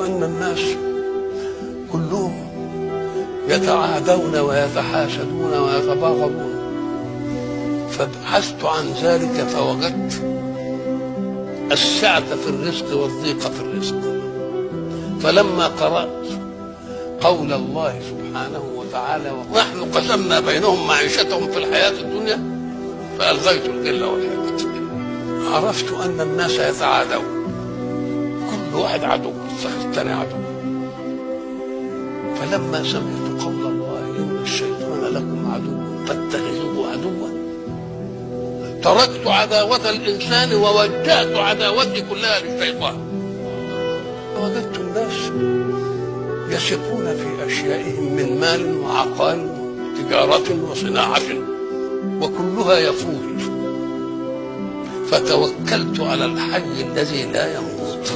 أن الناس كلهم يتعادون ويتحاسدون ويتباغضون، فبحثت عن ذلك فوجدت السعة في الرزق والضيق في الرزق. فلما قرأت قول الله سبحانه وتعالى ونحن قسمنا بينهم معيشتهم في الحياة الدنيا فألغيت الغل والحقد، عرفت أن الناس يتعادون، كل واحد عدو الثاني عدو. فلما سمعت قول الله إن الشيطان لكم عدو فاتخذوه عدوا، تركت عداوة الإنسان ووجهت عداوتي كلها للشيطان. وجدت الناس يثقون في أشيائهم من مال وعقار وتجارة وصناعة وكلها يفوت، فتوكلت على الحي الذي لا يموت.